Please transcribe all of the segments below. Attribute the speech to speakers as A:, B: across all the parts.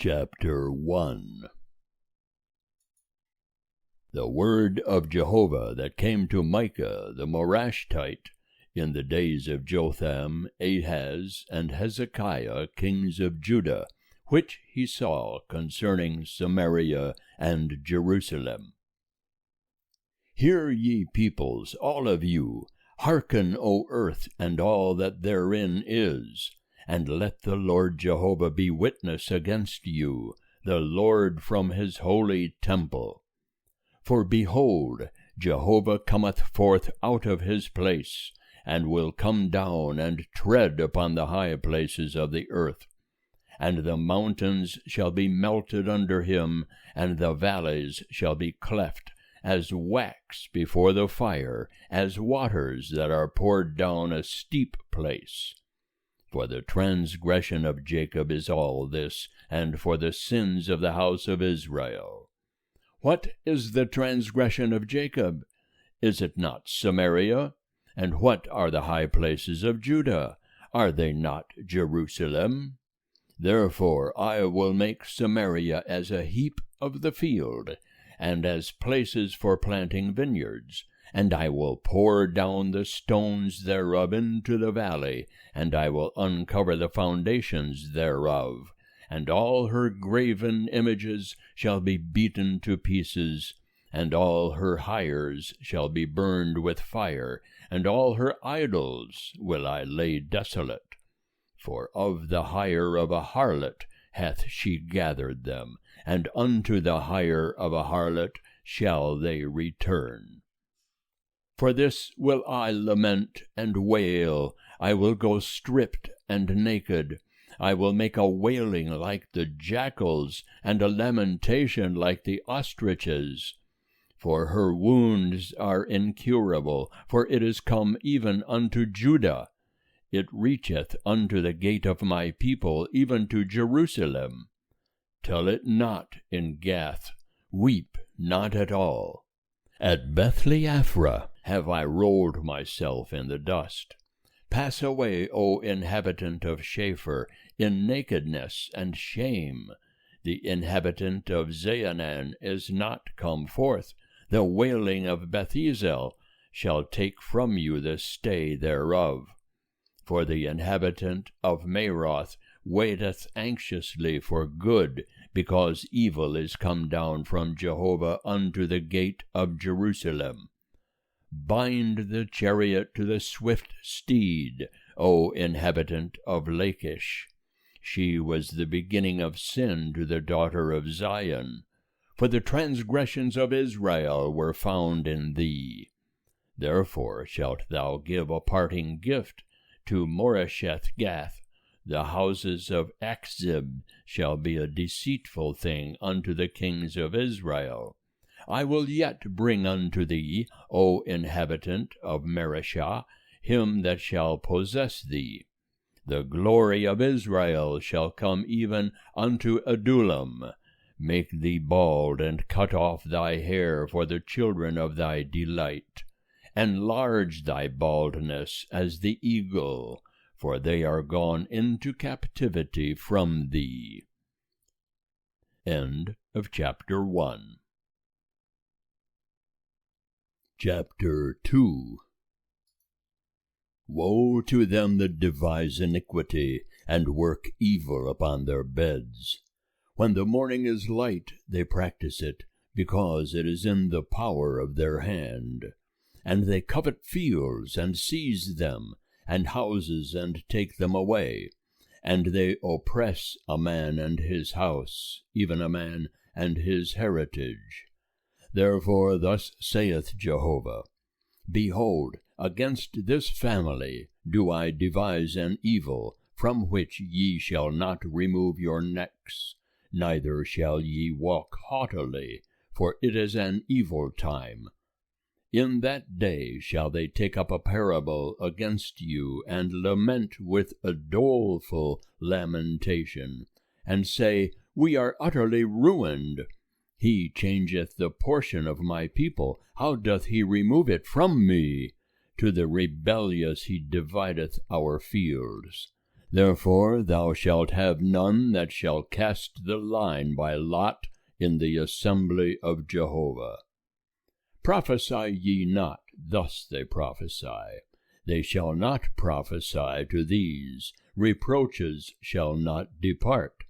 A: Chapter 1. The word of Jehovah that came to Micah the Morashtite in the days of Jotham, Ahaz, and Hezekiah, kings of Judah, which he saw concerning Samaria and Jerusalem. Hear, ye peoples, all of you, hearken, O earth, and all that therein is, and let the Lord Jehovah be witness against you, the Lord from his holy temple. For behold, Jehovah cometh forth out of his place, and will come down and tread upon the high places of the earth. And the mountains shall be melted under him, and the valleys shall be cleft, as wax before the fire, as waters that are poured down a steep place. For the transgression of Jacob is all this, and for the sins of the house of Israel. What is the transgression of Jacob? Is it not Samaria? And what are the high places of Judah? Are they not Jerusalem? Therefore I will make Samaria as a heap of the field, and as places for planting vineyards. And I will pour down the stones thereof into the valley, and I will uncover the foundations thereof. And all her graven images shall be beaten to pieces, and all her hires shall be burned with fire, and all her idols will I lay desolate. For of the hire of a harlot hath she gathered them, and unto the hire of a harlot shall they return. For this will I lament and wail. I will go stripped and naked. I will make a wailing like the jackals, and a lamentation like the ostriches. For her wounds are incurable, for it is come even unto Judah. It reacheth unto the gate of my people, even to Jerusalem. Tell it not in Gath, weep not at all. At Bethleaphrah have I rolled myself in the dust. Pass away, O inhabitant of Shapher, in nakedness and shame. The inhabitant of Zaanan is not come forth. The wailing of Bethezel shall take from you the stay thereof. For the inhabitant of Maroth waiteth anxiously for good, because evil is come down from Jehovah unto the gate of Jerusalem. Bind the chariot to the swift steed, O inhabitant of Lachish. She was the beginning of sin to the daughter of Zion, for the transgressions of Israel were found in thee. Therefore shalt thou give a parting gift to Moresheth-Gath. The houses of Achzib shall be a deceitful thing unto the kings of Israel. I will yet bring unto thee, O inhabitant of Mareshah, him that shall possess thee. The glory of Israel shall come even unto Adullam. Make thee bald, and cut off thy hair for the children of thy delight. Enlarge thy baldness as the eagle, for they are gone into captivity from thee. End of chapter 1. Chapter 2. Woe to them that devise iniquity, and work evil upon their beds. When the morning is light, they practice it, because it is in the power of their hand. And they covet fields, and seize them, and houses, and take them away. And they oppress a man and his house, even a man and his heritage. Therefore thus saith Jehovah, Behold, against this family do I devise an evil, from which ye shall not remove your necks, neither shall ye walk haughtily, for it is an evil time. In that day shall they take up a parable against you, and lament with a doleful lamentation, and say, We are utterly ruined. He changeth the portion of my people. How doth he remove it from me? To the rebellious he divideth our fields. Therefore thou shalt have none that shall cast the line by lot in the assembly of Jehovah. Prophesy ye not, thus they prophesy. They shall not prophesy to these, reproaches shall not depart.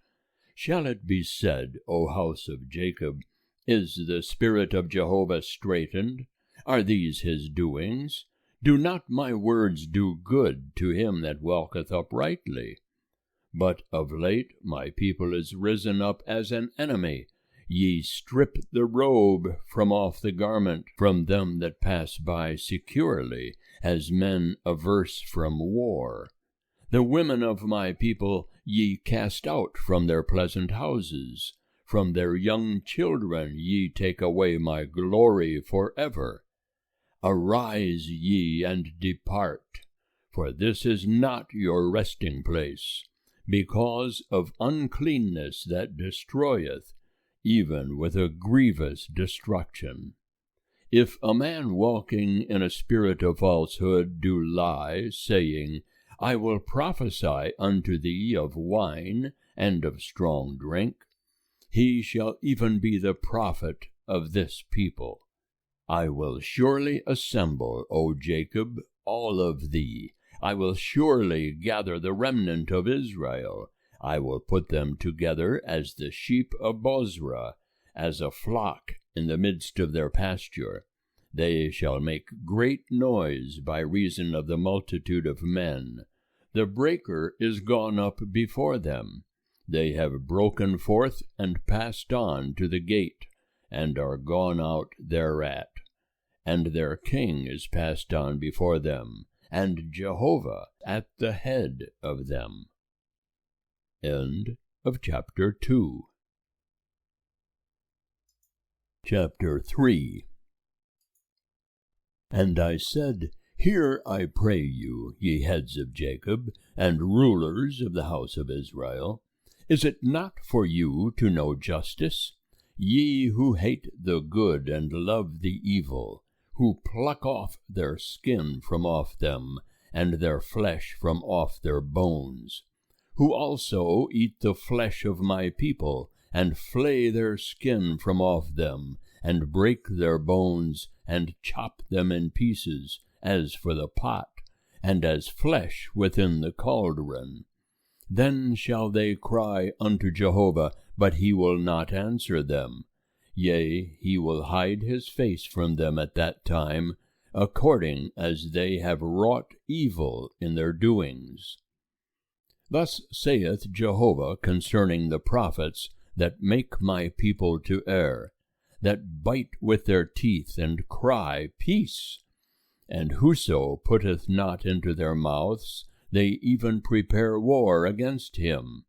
A: Shall it be said, O house of Jacob, is the Spirit of Jehovah straitened? Are these his doings? Do not my words do good to him that walketh uprightly? But of late my people is risen up as an enemy. Ye strip the robe from off the garment from them that pass by securely, as men averse from war. The women of my people ye cast out from their pleasant houses. From their young children ye take away my glory forever. Arise ye and depart, for this is not your resting place, because of uncleanness that destroyeth, even with a grievous destruction. If a man walking in a spirit of falsehood do lie, saying, I will prophesy unto thee of wine and of strong drink, he shall even be the prophet of this people. I will surely assemble, O Jacob, all of thee. I will surely gather the remnant of Israel. I will put them together as the sheep of Bozrah, as a flock in the midst of their pasture. They shall make great noise by reason of the multitude of men. The breaker is gone up before them. They have broken forth and passed on to the gate, and are gone out thereat. And their king is passed on before them, and Jehovah at the head of them. End of chapter 2. Chapter 3. And I said, Hear, I pray you, ye heads of Jacob, and rulers of the house of Israel. Is it not for you to know justice? Ye who hate the good and love the evil, who pluck off their skin from off them, and their flesh from off their bones, who also eat the flesh of my people, and flay their skin from off them, and break their bones, and chop them in pieces, as for the pot, and as flesh within the cauldron. Then shall they cry unto Jehovah, but he will not answer them. Yea, he will hide his face from them at that time, according as they have wrought evil in their doings. Thus saith Jehovah concerning the prophets that make my people to err, that bite with their teeth and cry, Peace! And whoso putteth not into their mouths, they even prepare war against him.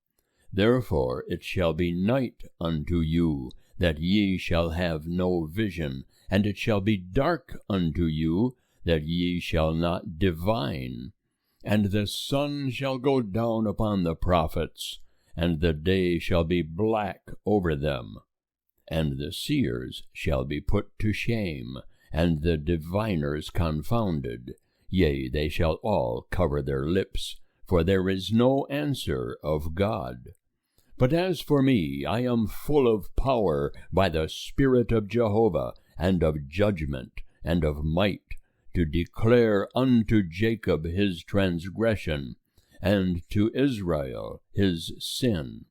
A: Therefore it shall be night unto you, that ye shall have no vision, and it shall be dark unto you, that ye shall not divine. And the sun shall go down upon the prophets, and the day shall be black over them. And the seers shall be put to shame, and the diviners confounded. Yea, they shall all cover their lips, for there is no answer of God. But as for me, I am full of power by the Spirit of Jehovah, and of judgment, and of might, to declare unto Jacob his transgression, and to Israel his sin.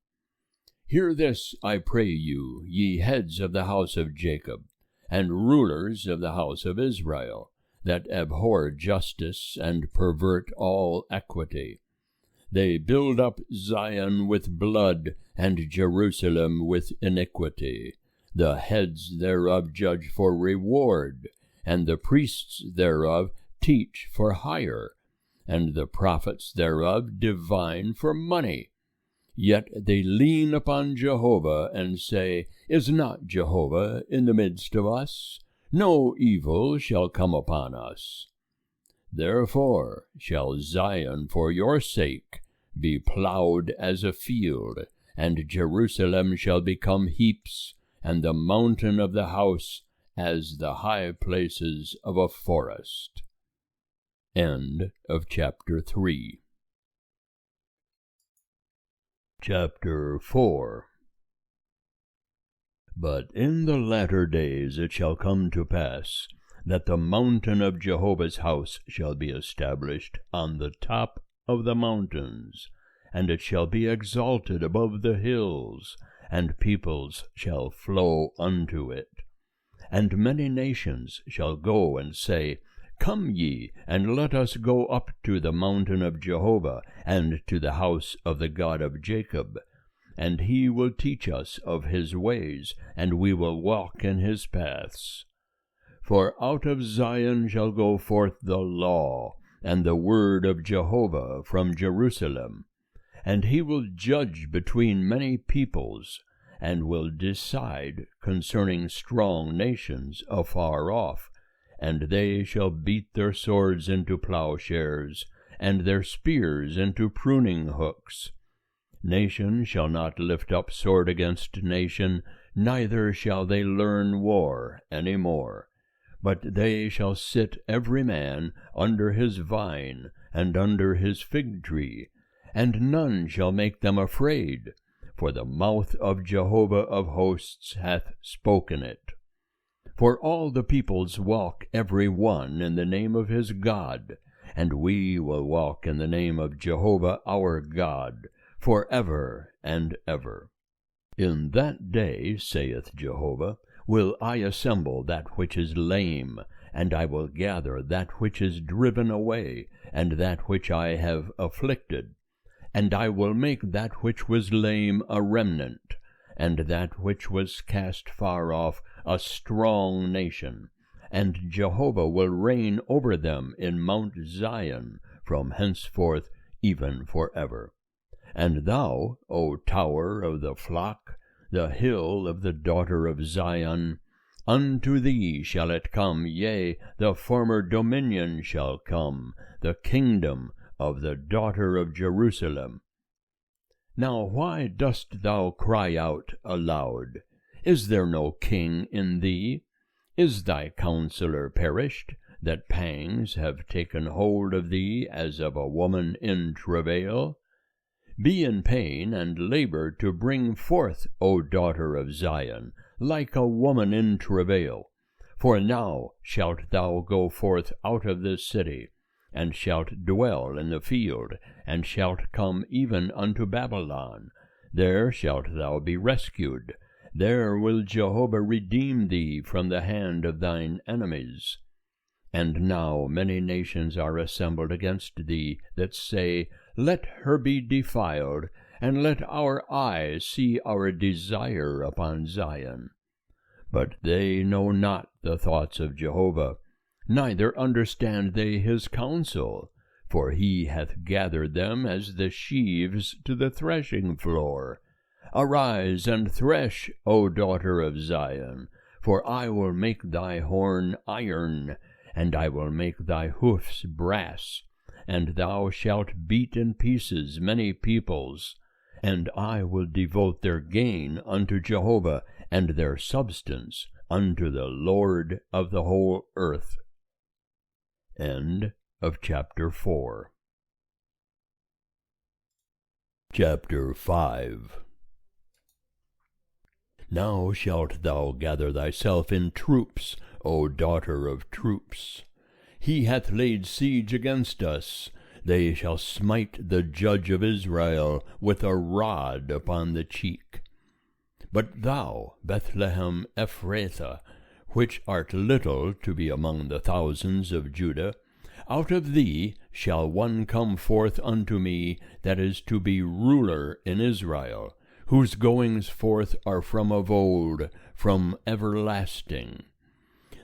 A: Hear this, I pray you, ye heads of the house of Jacob, and rulers of the house of Israel, that abhor justice and pervert all equity. They build up Zion with blood, and Jerusalem with iniquity. The heads thereof judge for reward, and the priests thereof teach for hire, and the prophets thereof divine for money. Yet they lean upon Jehovah, and say, Is not Jehovah in the midst of us? No evil shall come upon us. Therefore shall Zion for your sake be plowed as a field, and Jerusalem shall become heaps, and the mountain of the house as the high places of a forest. End of chapter 3. Chapter 4. But in the latter days it shall come to pass, that the mountain of Jehovah's house shall be established on the top of the mountains, and it shall be exalted above the hills, and peoples shall flow unto it. And many nations shall go and say, Come ye, and let us go up to the mountain of Jehovah, and to the house of the God of Jacob. And he will teach us of his ways, and we will walk in his paths. For out of Zion shall go forth the law, and the word of Jehovah from Jerusalem. And he will judge between many peoples, and will decide concerning strong nations afar off. And they shall beat their swords into plowshares, and their spears into pruning hooks. Nation shall not lift up sword against nation, neither shall they learn war any more. But they shall sit every man under his vine, and under his fig tree, and none shall make them afraid, for the mouth of Jehovah of hosts hath spoken it. For all the peoples walk every one in the name of his God, and we will walk in the name of Jehovah our God, for ever and ever. In that day, saith Jehovah, will I assemble that which is lame, and I will gather that which is driven away, and that which I have afflicted. And I will make that which was lame a remnant, and that which was cast far off a strong nation. And Jehovah will reign over them in Mount Zion from henceforth even forever. And thou, O tower of the flock, the hill of the daughter of Zion, unto thee shall it come, yea, the former dominion shall come, the kingdom of the daughter of Jerusalem. Now why dost thou cry out aloud? Is there no king in thee? Is thy counselor perished, that pangs have taken hold of thee as of a woman in travail? Be in pain and labor to bring forth, O daughter of Zion, like a woman in travail. For now shalt thou go forth out of this city, and shalt dwell in the field, and shalt come even unto Babylon. There shalt thou be rescued. There will Jehovah redeem thee from the hand of thine enemies. And now many nations are assembled against thee, that say, Let her be defiled, and let our eyes see our desire upon Zion. But they know not the thoughts of Jehovah, neither understand they his counsel, for he hath gathered them as the sheaves to the threshing floor. Arise and thresh, O daughter of Zion, for I will make thy horn iron, and I will make thy hoofs brass, and thou shalt beat in pieces many peoples, and I will devote their gain unto Jehovah, and their substance unto the Lord of the whole earth. End of chapter 4. Chapter 5. Now shalt thou gather thyself in troops, O daughter of troops. He hath laid siege against us. They shall smite the judge of Israel with a rod upon the cheek. But thou, Bethlehem Ephrathah, which art little to be among the thousands of Judah, out of thee shall one come forth unto me that is to be ruler in Israel, whose goings forth are from of old, from everlasting.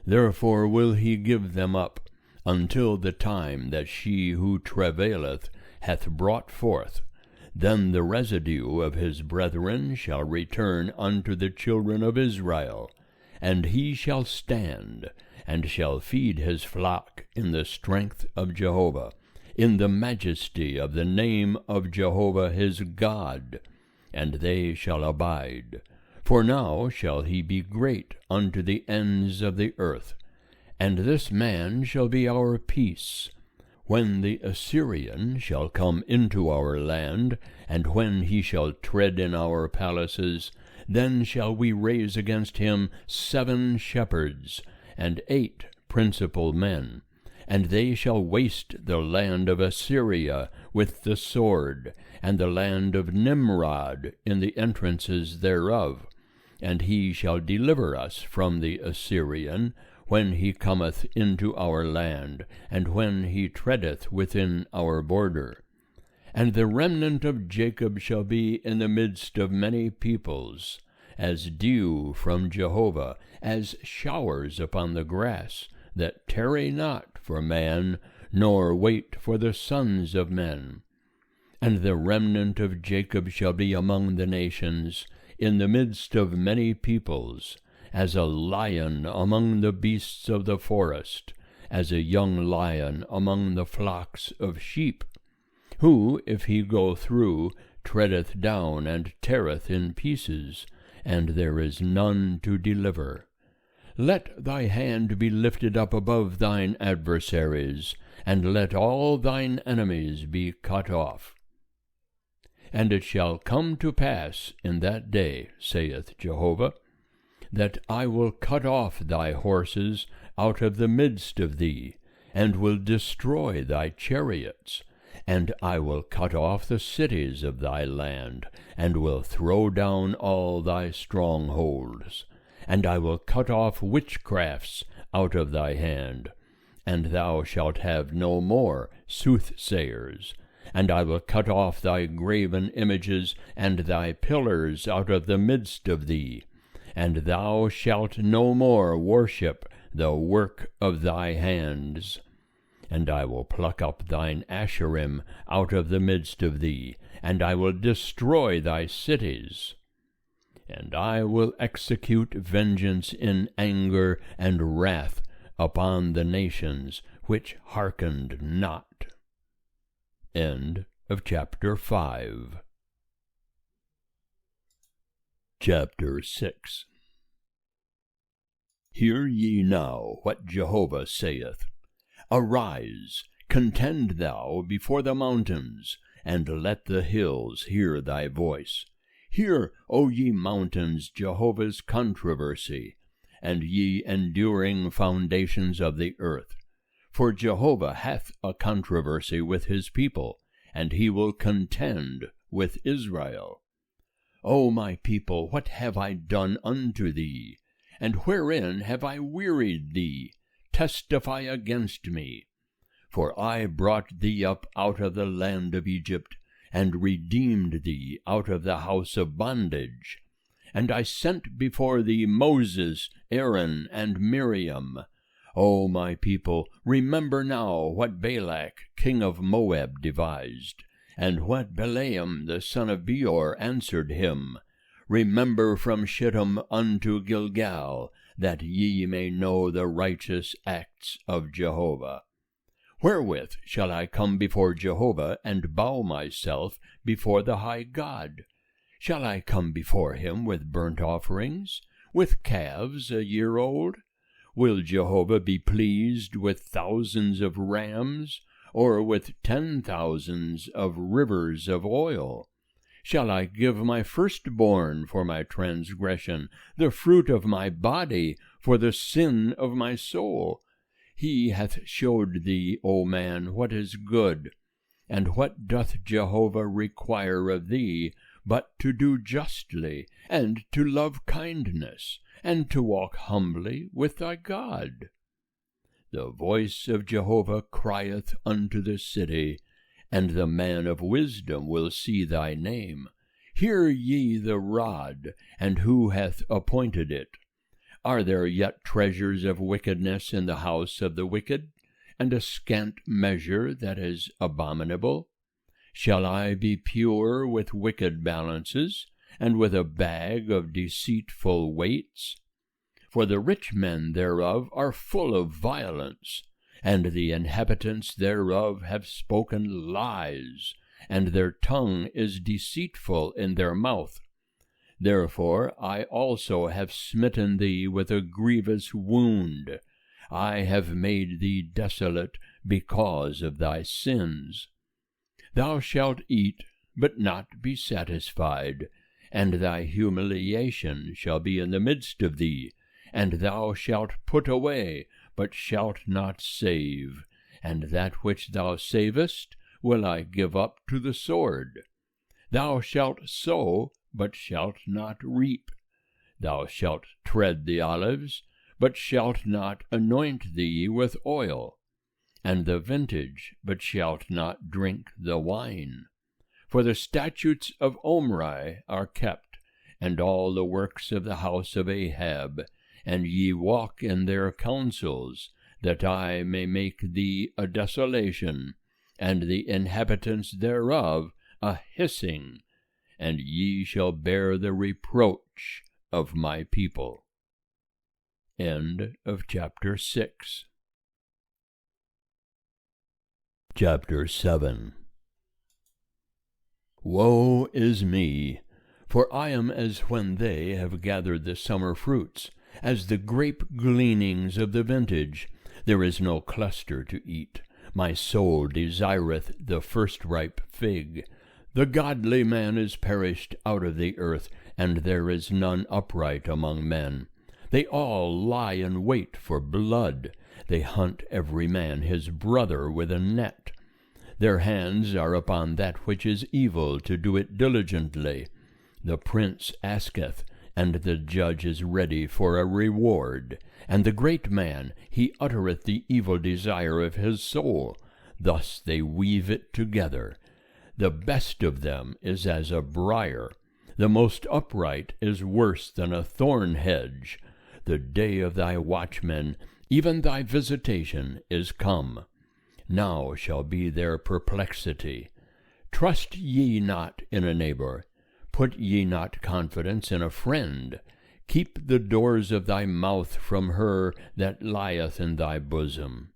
A: Therefore will he give them up, until the time that she who travaileth hath brought forth. Then the residue of his brethren shall return unto the children of Israel, and he shall stand, and shall feed his flock in the strength of Jehovah, in the majesty of the name of Jehovah his God, and they shall abide. For now shall he be great unto the ends of the earth. And this man shall be our peace. When the Assyrian shall come into our land, and when he shall tread in our palaces, then shall we raise against him 7 shepherds, and 8 principal men, and they shall waste the land of Assyria with the sword, and the land of Nimrod in the entrances thereof. And he shall deliver us from the Assyrian, when he cometh into our land, and when he treadeth within our border. And the remnant of Jacob shall be in the midst of many peoples, as dew from Jehovah, as showers upon the grass, that tarry not for man, nor wait for the sons of men. And the remnant of Jacob shall be among the nations, in the midst of many peoples, as a lion among the beasts of the forest, as a young lion among the flocks of sheep, who, if he go through, treadeth down and teareth in pieces, and there is none to deliver. Let thy hand be lifted up above thine adversaries, and let all thine enemies be cut off. And it shall come to pass in that day, saith Jehovah, that I will cut off thy horses out of the midst of thee, and will destroy thy chariots, and I will cut off the cities of thy land, and will throw down all thy strongholds, and I will cut off witchcrafts out of thy hand, and thou shalt have no more soothsayers, and I will cut off thy graven images and thy pillars out of the midst of thee, and thou shalt no more worship the work of thy hands. And I will pluck up thine Asherim out of the midst of thee, and I will destroy thy cities. And I will execute vengeance in anger and wrath upon the nations which hearkened not. End of chapter 5. Chapter 6. Hear ye now what Jehovah saith. Arise, contend thou before the mountains, and let the hills hear thy voice. Hear, O ye mountains, Jehovah's controversy, and ye enduring foundations of the earth. For Jehovah hath a controversy with his people, and he will contend with Israel. O my people, what have I done unto thee? And wherein have I wearied thee? Testify against me. For I brought thee up out of the land of Egypt, and redeemed thee out of the house of bondage. And I sent before thee Moses, Aaron, and Miriam. O my people, remember now what Balak king of Moab devised, and what Balaam the son of Beor answered him. Remember from Shittim unto Gilgal, that ye may know the righteous acts of Jehovah. Wherewith shall I come before Jehovah, and bow myself before the high God? Shall I come before him with burnt offerings, with calves a year old? Will Jehovah be pleased with thousands of rams, or with 10,000s of rivers of oil? Shall I give my firstborn for my transgression, the fruit of my body for the sin of my soul? He hath showed thee, O man, what is good. And what doth Jehovah require of thee, but to do justly, and to love kindness, and to walk humbly with thy God? The voice of Jehovah crieth unto the city, and the man of wisdom will see thy name. Hear ye the rod, and who hath appointed it? Are there yet treasures of wickedness in the house of the wicked, and a scant measure that is abominable? Shall I be pure with wicked balances, and with a bag of deceitful weights? For the rich men thereof are full of violence, and the inhabitants thereof have spoken lies, and their tongue is deceitful in their mouth. Therefore I also have smitten thee with a grievous wound. I have made thee desolate because of thy sins. Thou shalt eat, but not be satisfied, and thy humiliation shall be in the midst of thee, and thou shalt put away, but shalt not save, and that which thou savest will I give up to the sword. Thou shalt sow, but shalt not reap. Thou shalt tread the olives, but shalt not anoint thee with oil, and the vintage, but shalt not drink the wine. For the statutes of Omri are kept, and all the works of the house of Ahab, and ye walk in their counsels, that I may make thee a desolation, and the inhabitants thereof a hissing, and ye shall bear the reproach of my people. End of chapter 6. Chapter 7. Woe is me! For I am as when they have gathered the summer fruits, as the grape gleanings of the vintage. There is no cluster to eat. My soul desireth the first-ripe fig. The godly man is perished out of the earth, and there is none upright among men. They all lie in wait for blood. They hunt every man his brother with a net. Their hands are upon that which is evil, to do it diligently. The prince asketh, and the judge is ready for a reward. And the great man, he uttereth the evil desire of his soul. Thus they weave it together. The best of them is as a briar. The most upright is worse than a thorn hedge. The day of thy watchmen, even thy visitation, is come. Now shall be their perplexity. Trust ye not in a neighbor. Put ye not confidence in a friend. Keep the doors of thy mouth from her that lieth in thy bosom.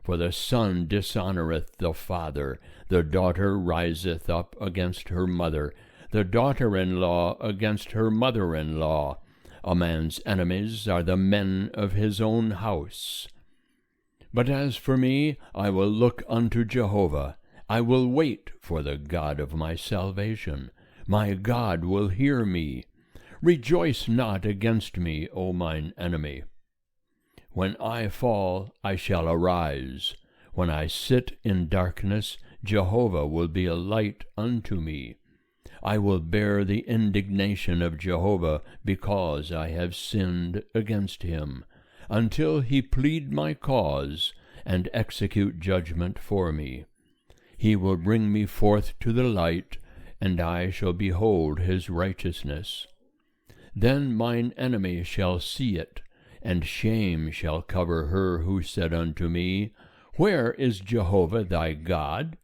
A: For the son dishonoureth the father, the daughter riseth up against her mother, the daughter-in-law against her mother-in-law. A man's enemies are the men of his own house. But as for me, I will look unto Jehovah. I will wait for the God of my salvation. My God will hear me. Rejoice not against me, O mine enemy. When I fall, I shall arise. When I sit in darkness, Jehovah will be a light unto me. I will bear the indignation of Jehovah, because I have sinned against him, until he plead my cause, and execute judgment for me. He will bring me forth to the light, and I shall behold his righteousness. Then mine enemy shall see it, and shame shall cover her who said unto me, Where is Jehovah thy God?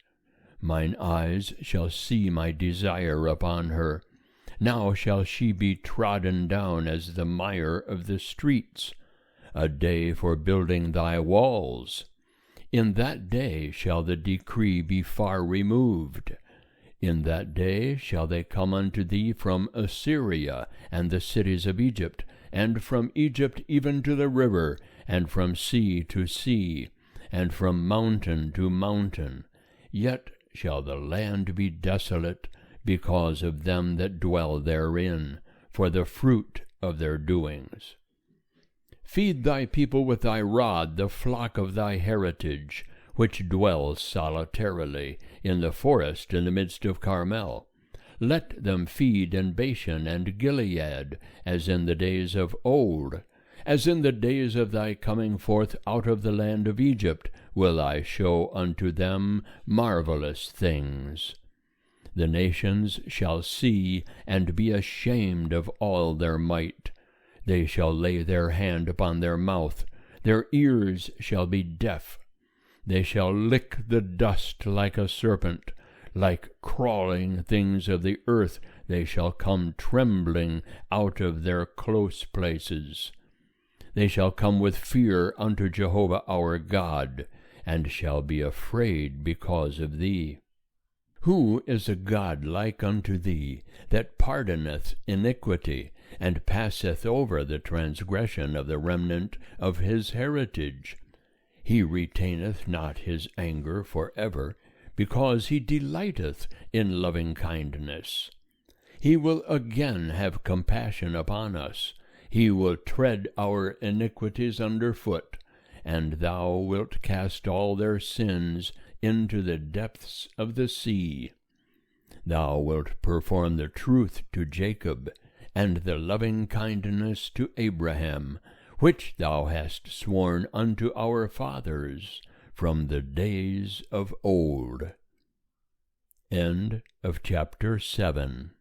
A: Mine eyes shall see my desire upon her. Now shall she be trodden down as the mire of the streets, a day for building thy walls. In that day shall the decree be far removed. In that day shall they come unto thee from Assyria, and the cities of Egypt, and from Egypt even to the river, and from sea to sea, and from mountain to mountain. Yet shall the land be desolate, because of them that dwell therein, for the fruit of their doings. Feed thy people with thy rod, the flock of thy heritage, which dwells solitarily in the forest in the midst of Carmel. Let them feed in Bashan and Gilead, as in the days of old. As in the days of thy coming forth out of the land of Egypt, will I show unto them marvelous things. The nations shall see and be ashamed of all their might. They shall lay their hand upon their mouth, their ears shall be deaf. They shall lick the dust like a serpent, like crawling things of the earth they shall come trembling out of their close places. They shall come with fear unto Jehovah our God, and shall be afraid because of thee. Who is a God like unto thee, that pardoneth iniquity, and passeth over the transgression of the remnant of his heritage? He retaineth not his anger for ever, because he delighteth in loving kindness. He will again have compassion upon us. He will tread our iniquities under foot, and thou wilt cast all their sins into the depths of the sea. Thou wilt perform the truth to Jacob, and the loving kindness to Abraham, which thou hast sworn unto our fathers from the days of old. End of chapter 7.